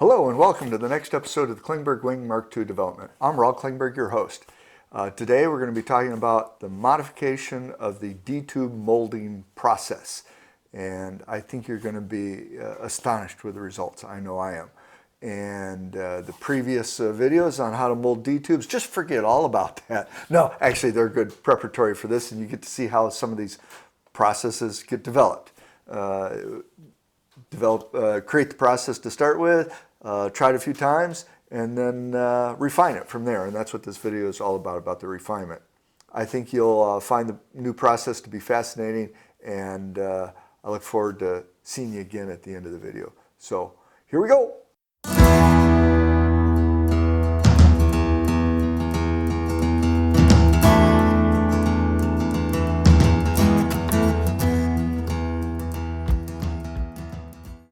Hello and welcome to the next episode of the Klingberg Wing Mark II development. I'm Raul Klingberg, your host. Today we're going to be talking about the modification of the D-tube molding process. And I think you're going to be astonished with the results. I know I am. And the previous videos on how to mold D-tubes, just forget all about that. No, actually they're good preparatory for this, and you get to see how some of these processes get developed. Create the process to start with, try it a few times, and then refine it from there. And that's what this video is all about the refinement. I think you'll find the new process to be fascinating, and I look forward to seeing you again at the end of the video. So here we go.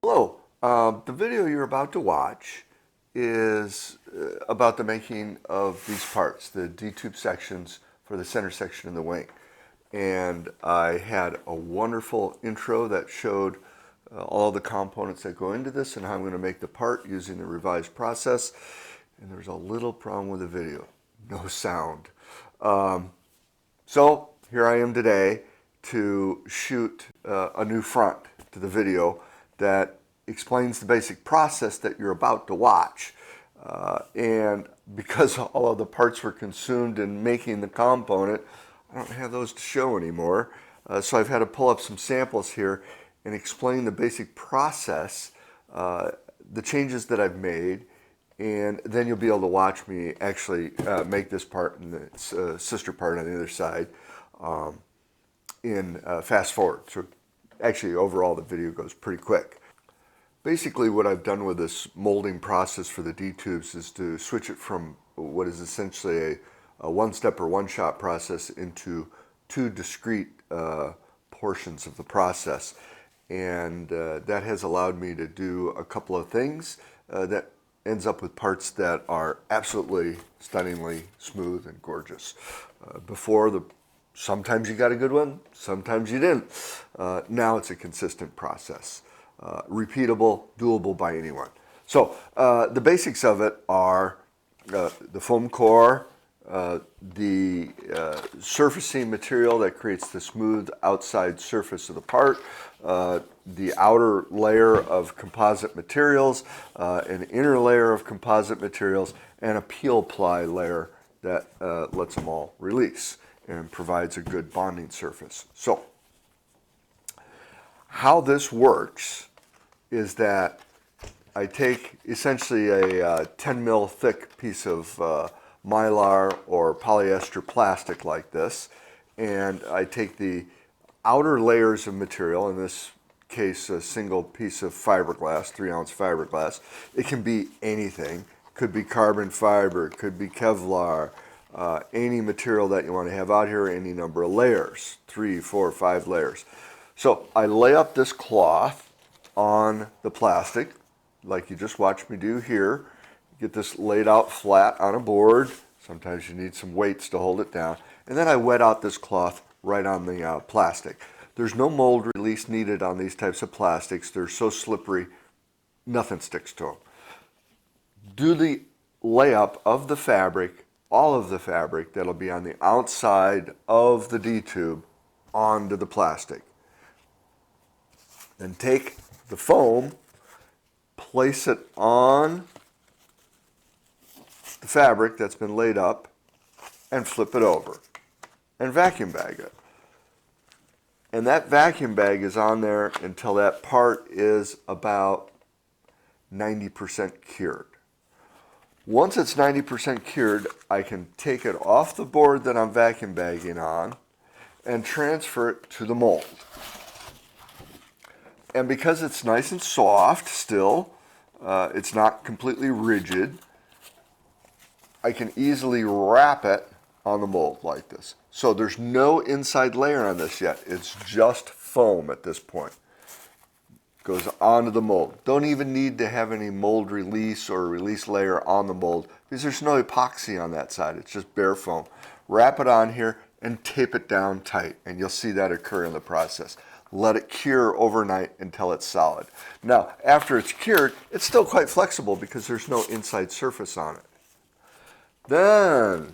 Hello. The video you're about to watch is about the making of these parts, the D-tube sections for the center section of the wing. And I had a wonderful intro that showed all the components that go into this and how I'm going to make the part using the revised process. And there's a little problem with the video, no sound. So here I am today to shoot a new front to the video that explains the basic process that you're about to watch. And because all of the parts were consumed in making the component, I don't have those to show anymore. So I've had to pull up some samples here and explain the basic process, the changes that I've made, and then you'll be able to watch me actually make this part and the sister part on the other side in fast forward. So actually overall the video goes pretty quick. Basically what I've done with this molding process for the D-tubes is to switch it from what is essentially a one-step or one-shot process into two discrete portions of the process. And that has allowed me to do a couple of things that ends up with parts that are absolutely stunningly smooth and gorgeous. Sometimes you got a good one, sometimes you didn't. Now it's a consistent process. Repeatable, doable by anyone. So the basics of it are the foam core, the surfacing material that creates the smooth outside surface of the part, the outer layer of composite materials, an inner layer of composite materials, and a peel ply layer that lets them all release and provides a good bonding surface. So how this works is that I take essentially a 10 mil thick piece of mylar or polyester plastic like this, and I take the outer layers of material, in this case a single piece of fiberglass, 3-ounce fiberglass. It can be anything, could be carbon fiber, could be Kevlar, any material that you want to have out here, any number of layers, 3, 4, 5 layers. So I lay up this cloth on the plastic, like you just watched me do here. Get this laid out flat on a board. Sometimes you need some weights to hold it down. And then I wet out this cloth right on the plastic. There's no mold release needed on these types of plastics. They're so slippery, nothing sticks to them. Do the layup of the fabric, all of the fabric that'll be on the outside of the D-tube onto the plastic. Then take the foam, place it on the fabric that's been laid up, and flip it over and vacuum bag it. And that vacuum bag is on there until that part is about 90% cured. Once it's 90% cured, I can take it off the board that I'm vacuum bagging on and transfer it to the mold. And because it's nice and soft still, it's not completely rigid, I can easily wrap it on the mold like this. So there's no inside layer on this yet. It's just foam at this point. Goes onto the mold. Don't even need to have any mold release or release layer on the mold because there's no epoxy on that side. It's just bare foam. Wrap it on here and tape it down tight, and you'll see that occur in the process. let it cure overnight until it's solid. Now, after it's cured, it's still quite flexible because there's no inside surface on it. Then,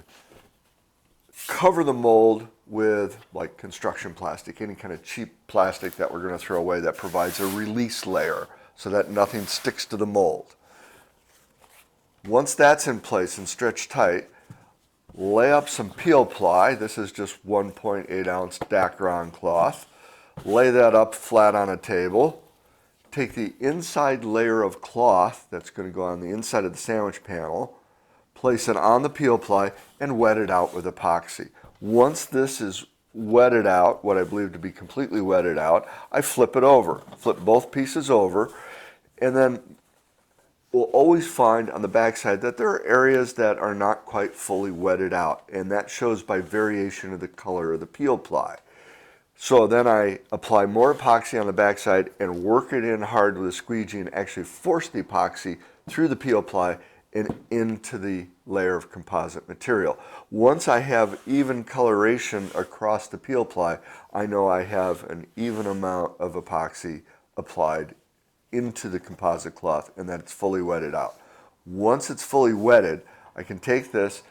cover the mold with like construction plastic, any kind of cheap plastic that we're going to throw away that provides a release layer so that nothing sticks to the mold. Once that's in place and stretched tight, lay up some peel ply. This is just 1.8 ounce Dacron cloth. Lay that up flat on a table. Take the inside layer of cloth that's going to go on the inside of the sandwich panel, place it on the peel ply, and wet it out with epoxy. Once this is wetted out, what I believe to be completely wetted out, I flip it over. Flip both pieces over, and then we'll always find on the backside that there are areas that are not quite fully wetted out, and that shows by variation of the color of the peel ply. So then I apply more epoxy on the backside and work it in hard with a squeegee and actually force the epoxy through the peel ply and into the layer of composite material. Once I have even coloration across the peel ply, I know I have an even amount of epoxy applied into the composite cloth and that it's fully wetted out. Once it's fully wetted, I can take this,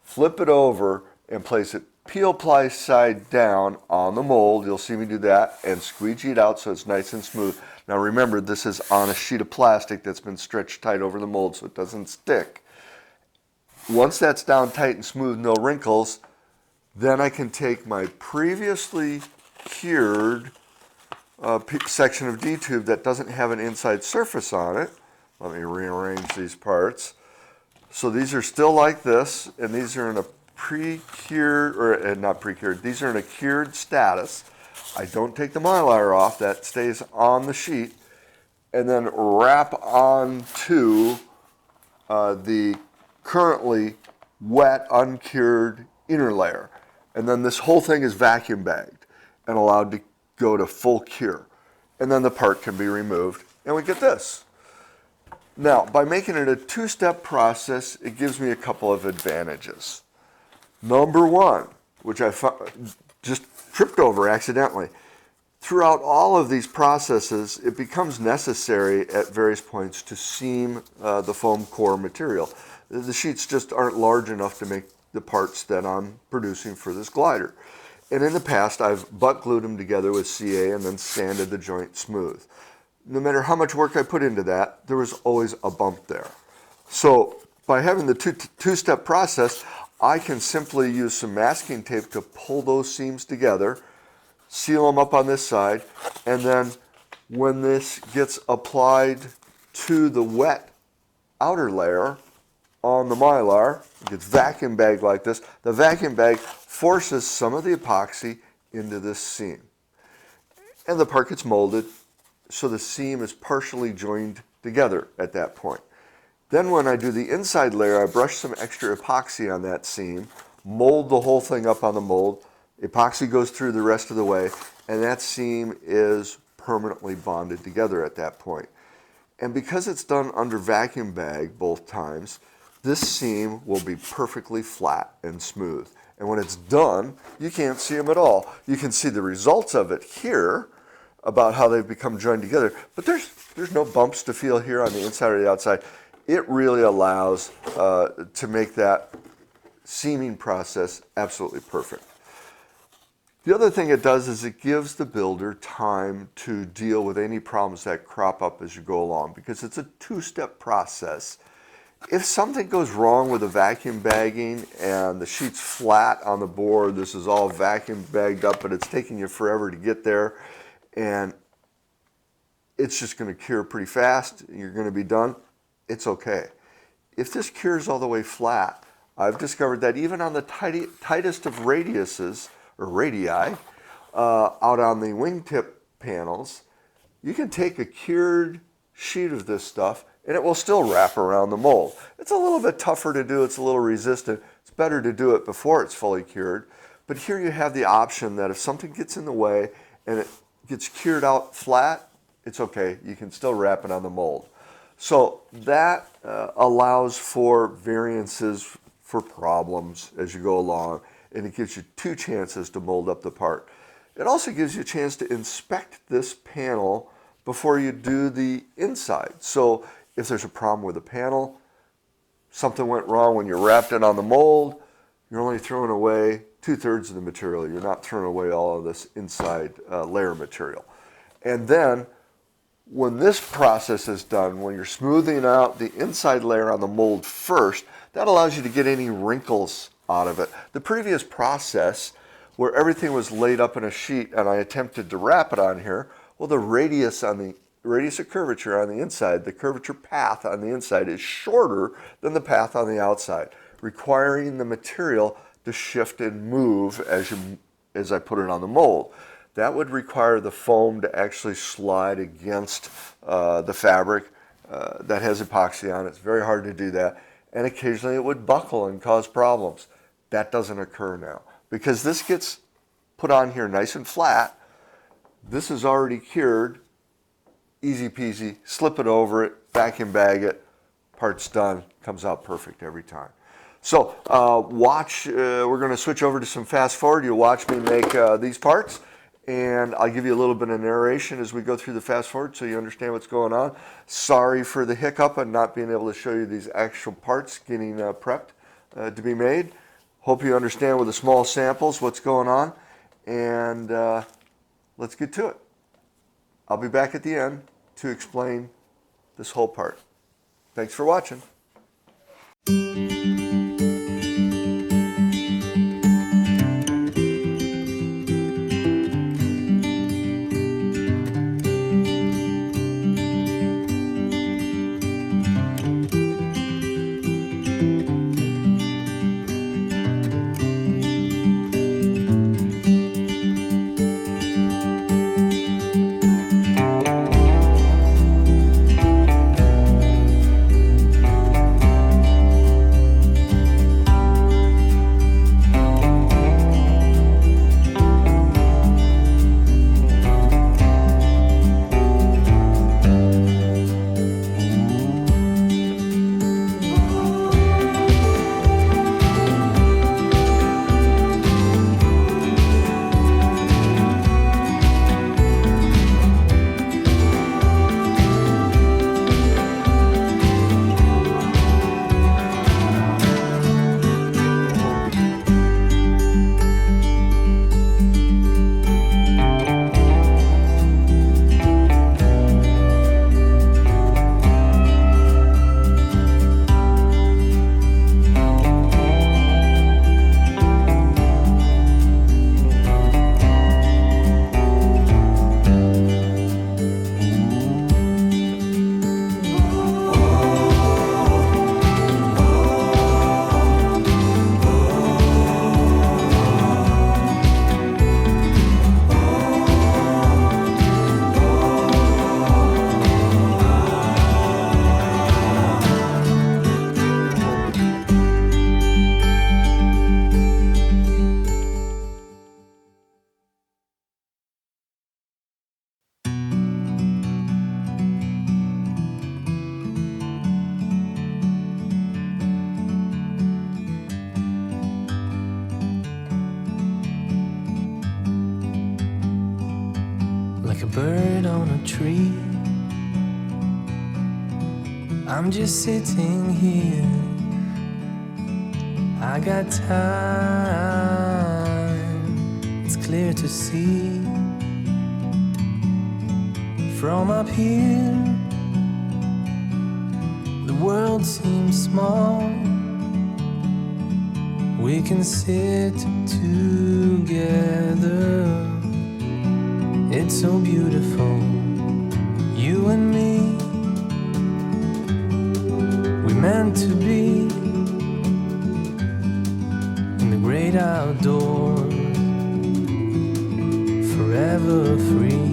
flip it over, and place it peel ply side down on the mold. You'll see me do that, and squeegee it out so it's nice and smooth. Now remember, this is on a sheet of plastic that's been stretched tight over the mold so it doesn't stick. Once that's down tight and smooth, no wrinkles, then I can take my previously cured section of D-tube that doesn't have an inside surface on it. Let me rearrange these parts. So these are still like this, and these are in a pre-cured, or not pre-cured, these are in a cured status. I don't take the mylar off, that stays on the sheet, and then wrap onto the currently wet, uncured inner layer. And then this whole thing is vacuum bagged and allowed to go to full cure. And then the part can be removed, and we get this. Now, by making it a two-step process, it gives me a couple of advantages. Number one, which I just tripped over accidentally, throughout all of these processes, it becomes necessary at various points to seam the foam core material. The sheets just aren't large enough to make the parts that I'm producing for this glider. And in the past, I've butt glued them together with CA and then sanded the joint smooth. No matter how much work I put into that, there was always a bump there. So by having the two-step process, I can simply use some masking tape to pull those seams together, seal them up on this side, and then when this gets applied to the wet outer layer on the mylar, it gets vacuum bagged like this. The vacuum bag forces some of the epoxy into this seam. And the part gets molded, so the seam is partially joined together at that point. Then when I do the inside layer, I brush some extra epoxy on that seam, mold the whole thing up on the mold, epoxy goes through the rest of the way, and that seam is permanently bonded together at that point. And because it's done under vacuum bag both times, this seam will be perfectly flat and smooth. And when it's done, you can't see them at all. You can see the results of it here about how they've become joined together, but there's no bumps to feel here on the inside or the outside. It really allows to make that seaming process absolutely perfect. The other thing it does is it gives the builder time to deal with any problems that crop up as you go along, because it's a two-step process. If something goes wrong with the vacuum bagging and the sheet's flat on the board, this is all vacuum bagged up, but it's taking you forever to get there, and it's just going to cure pretty fast, you're going to be done, it's okay. If this cures all the way flat, I've discovered that even on the tightest of radiuses, or radii, out on the wingtip panels, you can take a cured sheet of this stuff and it will still wrap around the mold. It's a little bit tougher to do, it's a little resistant. It's better to do it before it's fully cured. But here you have the option that if something gets in the way and it gets cured out flat, it's okay, you can still wrap it on the mold. So that allows for variances for problems as you go along, and it gives you two chances to mold up the part. It also gives you a chance to inspect this panel before you do the inside. So if there's a problem with the panel, something went wrong when you wrapped it on the mold, you're only throwing away 2/3 of the material. You're not throwing away all of this inside layer material. And then when this process is done, when you're smoothing out the inside layer on the mold first, that allows you to get any wrinkles out of it. The previous process, where everything was laid up in a sheet and I attempted to wrap it on here, well, the radius of curvature on the inside, the curvature path on the inside is shorter than the path on the outside, requiring the material to shift and move as I put it on the mold. That would require the foam to actually slide against the fabric that has epoxy on it. It's very hard to do that. And occasionally it would buckle and cause problems. That doesn't occur now. Because this gets put on here nice and flat, this is already cured, easy peasy, slip it over it, vacuum bag it, part's done, comes out perfect every time. So we're going to switch over to some fast forward. You'll watch me make these parts, and I'll give you a little bit of narration as we go through the fast forward so you understand what's going on. Sorry for the hiccup and not being able to show you these actual parts getting prepped to be made. Hope you understand with the small samples what's going on, and let's get to it. I'll be back at the end to explain this whole part. Thanks for watching. Like a bird on a tree, I'm just sitting here. I got time, it's clear to see. From up here, the world seems small. We can sit together. It's so beautiful, you and me. We meant to be in the great outdoors, forever free.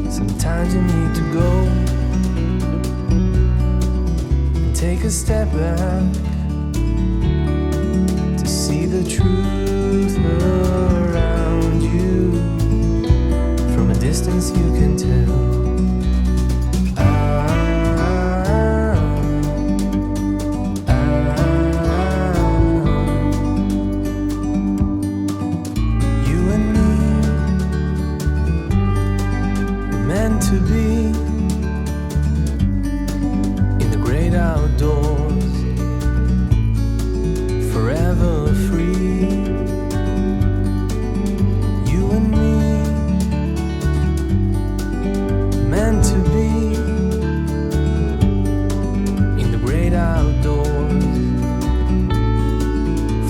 Sometimes you need to go and take a step back to see the truth around you. From a distance you can tell. You and me were meant to be in the great outdoors, forever free. You and me, meant to be in the great outdoors,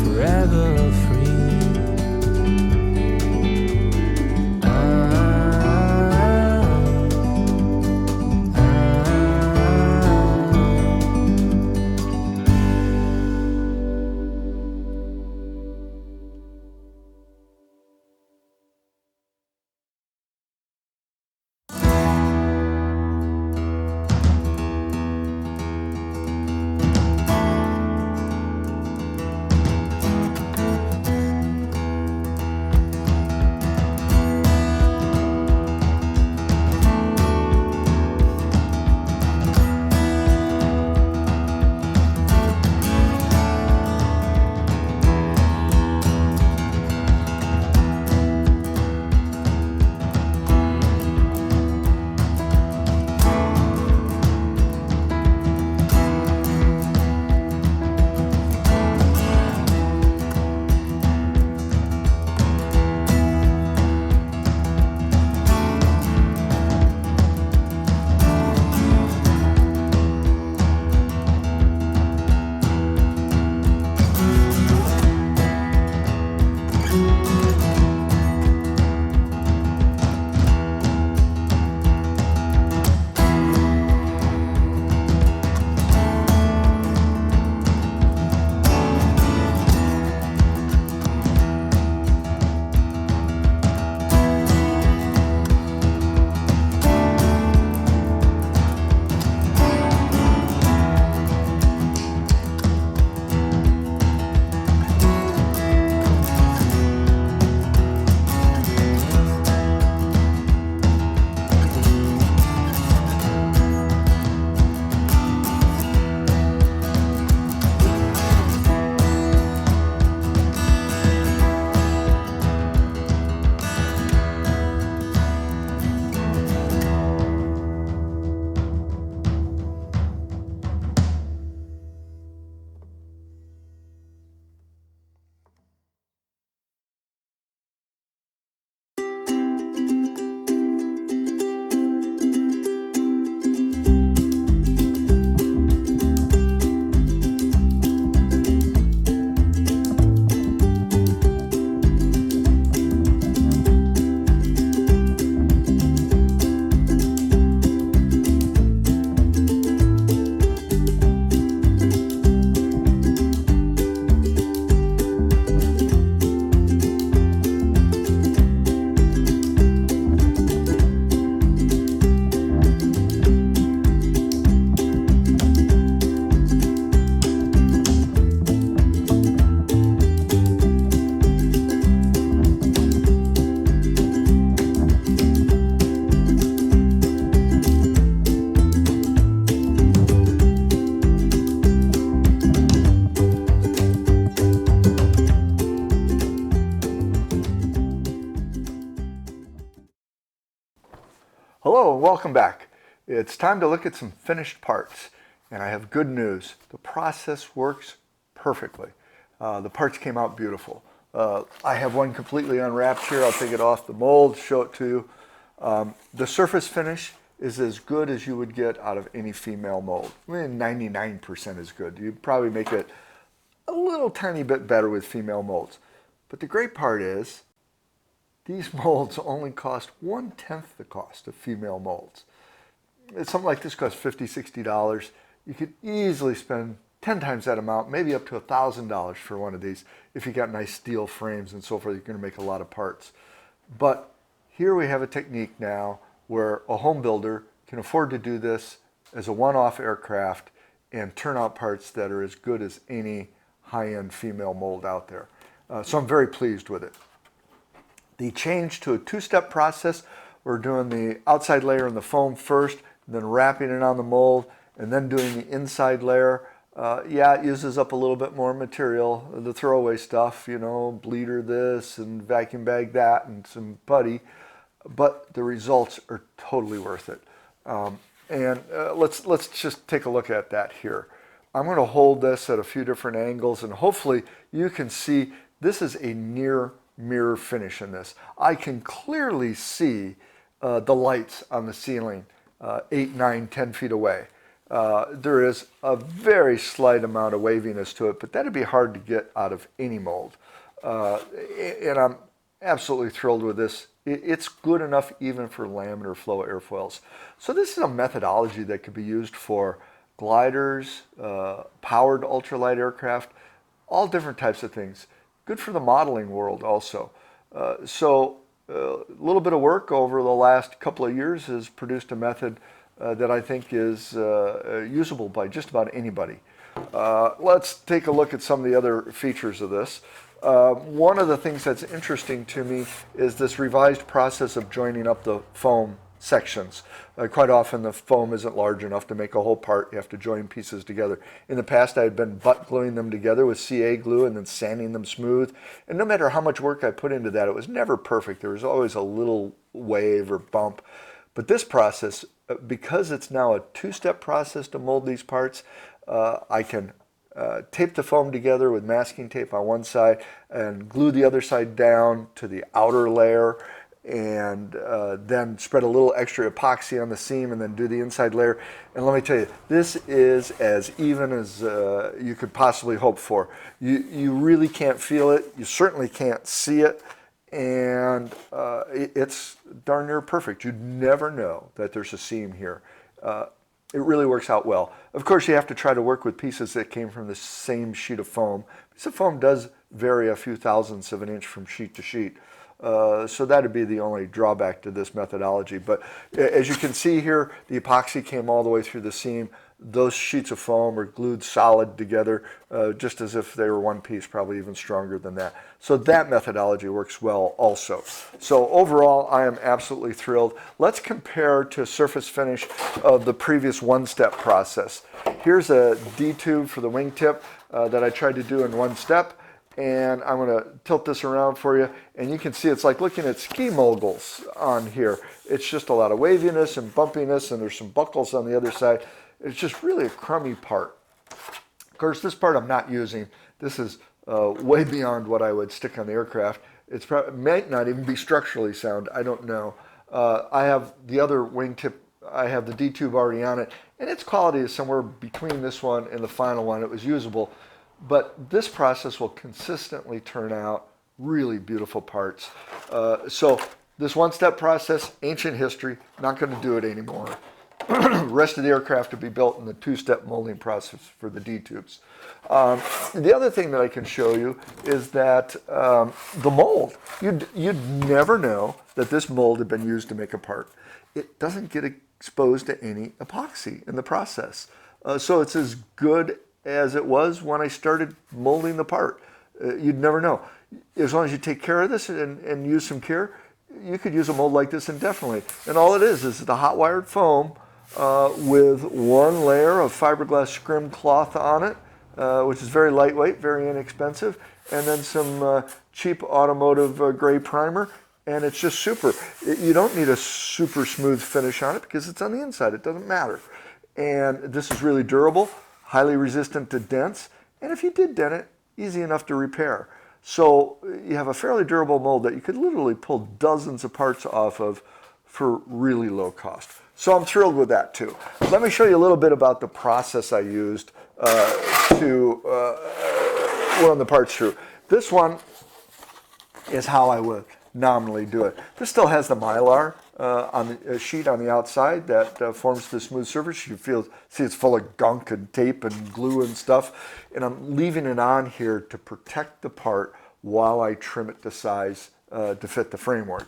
forever free. Hello and welcome back. It's time to look at some finished parts, and I have good news. The process works perfectly. The parts came out beautiful. I have one completely unwrapped here. I'll take it off the mold, show it to you. The surface finish is as good as you would get out of any female mold. I mean, 99% is good. You'd probably make it a little tiny bit better with female molds. But the great part is, these molds only cost 1/10 the cost of female molds. Something like this costs $50, $60. You could easily spend 10 times that amount, maybe up to $1,000 for one of these. If you got nice steel frames and so forth, you're going to make a lot of parts. But here we have a technique now where a home builder can afford to do this as a one-off aircraft and turn out parts that are as good as any high-end female mold out there. So I'm very pleased with it. The change to a two-step process, we're doing the outside layer in the foam first, then wrapping it on the mold, and then doing the inside layer. Yeah, it uses up a little bit more material, the throwaway stuff, you know, bleeder this and vacuum bag that and some putty, but the results are totally worth it. Let's just take a look at that here. I'm going to hold this at a few different angles, and hopefully you can see this is a near mirror finish in this. I can clearly see the lights on the ceiling 8, 9, 10 feet away. There is a very slight amount of waviness to it, but that'd be hard to get out of any mold. And I'm absolutely thrilled with this. It's good enough even for laminar flow airfoils. So this is a methodology that could be used for gliders, powered ultralight aircraft, all different types of things. Good for the modeling world also. So a little bit of work over the last couple of years has produced a method that I think is usable by just about anybody. Let's take a look at some of the other features of this. One of the things that's interesting to me is this revised process of joining up the foam sections. Quite often the foam isn't large enough to make a whole part. You have to join pieces together. In the past I had been butt gluing them together with CA glue and then sanding them smooth. And no matter how much work I put into that, it was never perfect. There was always a little wave or bump. But this process, because it's now a two-step process to mold these parts, I can tape the foam together with masking tape on one side and glue the other side down to the outer layer, and then spread a little extra epoxy on the seam and then do the inside layer. And let me tell you, this is as even as you could possibly hope for. You really can't feel it. You certainly can't see it. And it's darn near perfect. You'd never know that there's a seam here. It really works out well. Of course, you have to try to work with pieces that came from the same sheet of foam. Piece of foam does vary a few thousandths of an inch from sheet to sheet. So that'd be the only drawback to this methodology. But as you can see here, the epoxy came all the way through the seam. Those sheets of foam are glued solid together, just as if they were one piece, probably even stronger than that. So that methodology works well also. So overall, I am absolutely thrilled. Let's compare to surface finish of the previous one-step process. Here's a D-tube for the wingtip that I tried to do in one step. And I'm going to tilt this around for you, and you can see it's like looking at ski moguls on here. It's just a lot of waviness and bumpiness, and there's some buckles on the other side. It's just really a crummy part. Of course, this part I'm not using. This is way beyond what I would stick on the aircraft. It might not even be structurally sound. I don't know. I have the other wingtip. I have the D-tube already on it, and its quality is somewhere between this one and the final one. It was usable. But this process will consistently turn out really beautiful parts. So this one-step process, ancient history, not going to do it anymore. The rest of the aircraft will be built in the two-step molding process for the D-tubes. The other thing that I can show you is that the mold, you'd never know that this mold had been used to make a part. It doesn't get exposed to any epoxy in the process. So it's as good as it was when I started molding the part. You'd never know. As long as you take care of this and use some care, you could use a mold like this indefinitely. And all it is the hot wired foam with one layer of fiberglass scrim cloth on it, which is very lightweight, very inexpensive, and then some cheap automotive gray primer, and it's just super. You don't need a super smooth finish on it because it's on the inside. It doesn't matter. And this is really durable, highly resistant to dents, and if you did dent it, easy enough to repair. So you have a fairly durable mold that you could literally pull dozens of parts off of for really low cost. So I'm thrilled with that too. Let me show you a little bit about the process I used to run the parts through. This one is how I would nominally do it. This still has the Mylar on the sheet on the outside that forms the smooth surface. You see it's full of gunk and tape and glue and stuff. And I'm leaving it on here to protect the part while I trim it to size to fit the framework.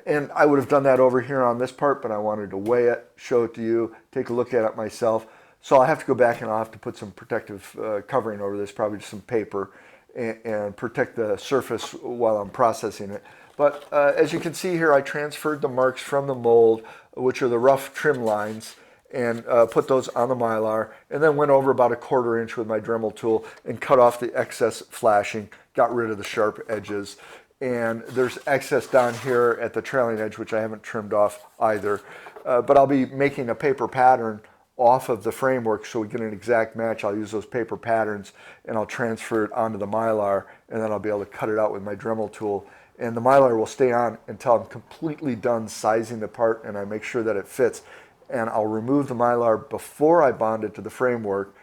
And I would have done that over here on this part, but I wanted to weigh it, show it to you, take a look at it myself. So I'll have to go back and I'll have to put some protective covering over this, probably just some paper. and protect the surface while I'm processing it. But as you can see here, I transferred the marks from the mold, which are the rough trim lines, and put those on the Mylar, and then went over about a 1/4 inch with my Dremel tool and cut off the excess flashing, got rid of the sharp edges. And there's excess down here at the trailing edge, which I haven't trimmed off either. But I'll be making a paper pattern off of the framework so we get an exact match. I'll use those paper patterns and I'll transfer it onto the Mylar, and then I'll be able to cut it out with my Dremel tool. And the Mylar will stay on until I'm completely done sizing the part and I make sure that it fits. And I'll remove the Mylar before I bond it to the framework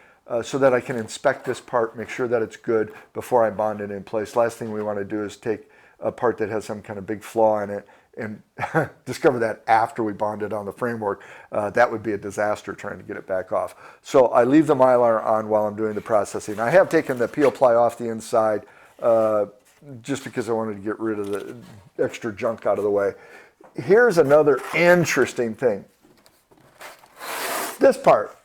so that I can inspect this part, make sure that it's good before I bond it in place. Last thing we want to do is take a part that has some kind of big flaw in it and discover that after we bond it on the framework. That would be a disaster trying to get it back off. So I leave the Mylar on while I'm doing the processing. I have taken the peel ply off the inside just because I wanted to get rid of the extra junk out of the way. Here's another interesting thing. This part,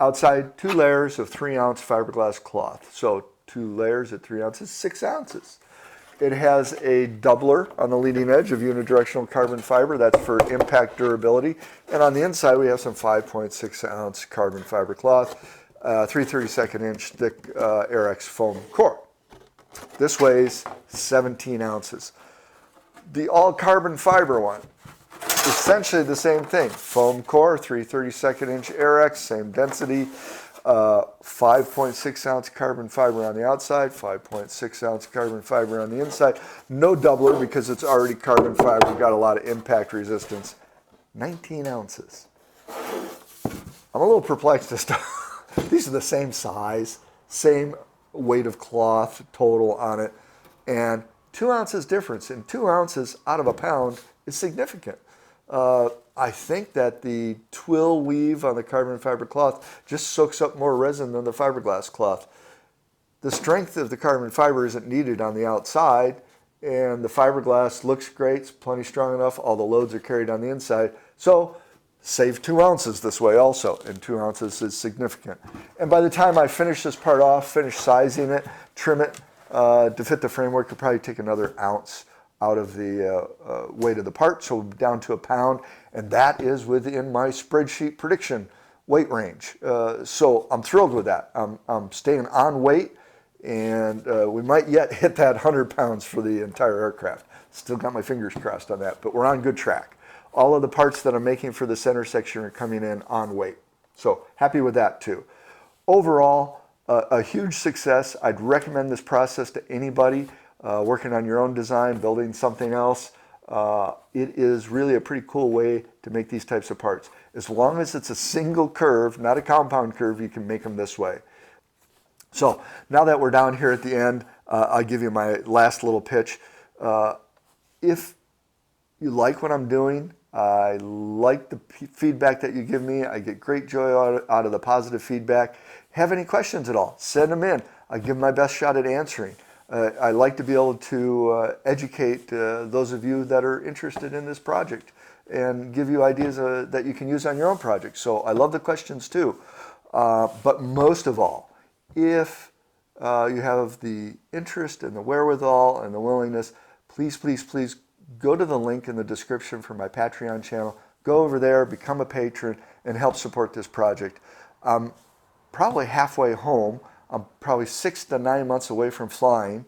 outside 2 layers of 3-ounce fiberglass cloth. So 2 layers at 3 ounces, 6 ounces. It has a doubler on the leading edge of unidirectional carbon fiber. That's for impact durability. And on the inside, we have some 5.6 ounce carbon fiber cloth, 3/32 inch thick Aerex foam core. This weighs 17 ounces. The all carbon fiber one, essentially the same thing. Foam core, 3/32 inch Aerex, same density. 5.6 ounce carbon fiber on the outside, 5.6 ounce carbon fiber on the inside. No doubler because it's already carbon fiber. We've got a lot of impact resistance. 19 ounces. I'm a little perplexed as to these are the same size, same weight of cloth total on it, and 2 ounces difference. And 2 ounces out of a pound is significant. I think that the twill weave on the carbon fiber cloth just soaks up more resin than the fiberglass cloth. The strength of the carbon fiber isn't needed on the outside, and the fiberglass looks great, it's plenty strong enough, all the loads are carried on the inside. So save 2 ounces this way also, and 2 ounces is significant. And by the time I finish this part off, finish sizing it, trim it to fit the framework, it'll probably take another ounce out of the weight of the part, so down to a pound, and that is within my spreadsheet prediction weight range. So I'm thrilled with that. I'm staying on weight, and we might yet hit that 100 pounds for the entire aircraft. Still got my fingers crossed on that, but we're on good track. All of the parts that I'm making for the center section are coming in on weight. So happy with that too. Overall, a huge success. I'd recommend this process to anybody working on your own design, building something else. It is really a pretty cool way to make these types of parts. As long as it's a single curve, not a compound curve, you can make them this way. So now that we're down here at the end, I'll give you my last little pitch. If you like what I'm doing, I like the feedback that you give me. I get great joy out of the positive feedback. Have any questions at all, send them in. I give my best shot at answering. I like to be able to educate those of you that are interested in this project and give you ideas that you can use on your own project. So I love the questions too. But most of all, if you have the interest and the wherewithal and the willingness, please, please, please go to the link in the description for my Patreon channel. Go over there, become a patron, and help support this project. I'm probably halfway home. I'm probably 6 to 9 months away from flying,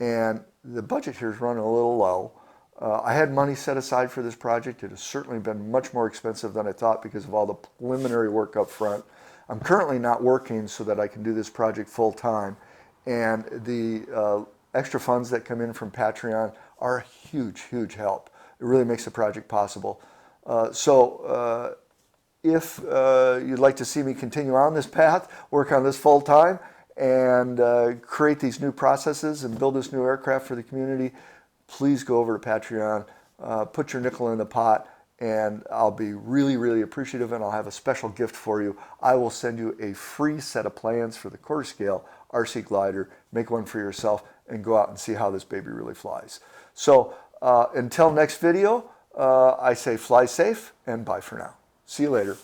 and the budget here is running a little low. I had money set aside for this project. It has certainly been much more expensive than I thought because of all the preliminary work up front. I'm currently not working so that I can do this project full time, and the extra funds that come in from Patreon are a huge, huge help. It really makes the project possible. If you'd like to see me continue on this path, work on this full time, and create these new processes and build this new aircraft for the community, please go over to Patreon, put your nickel in the pot, and I'll be really, really appreciative, and I'll have a special gift for you. I will send you a free set of plans for the quarter scale RC glider. Make one for yourself and go out and see how this baby really flies. So until next video, I say fly safe and bye for now. See you later.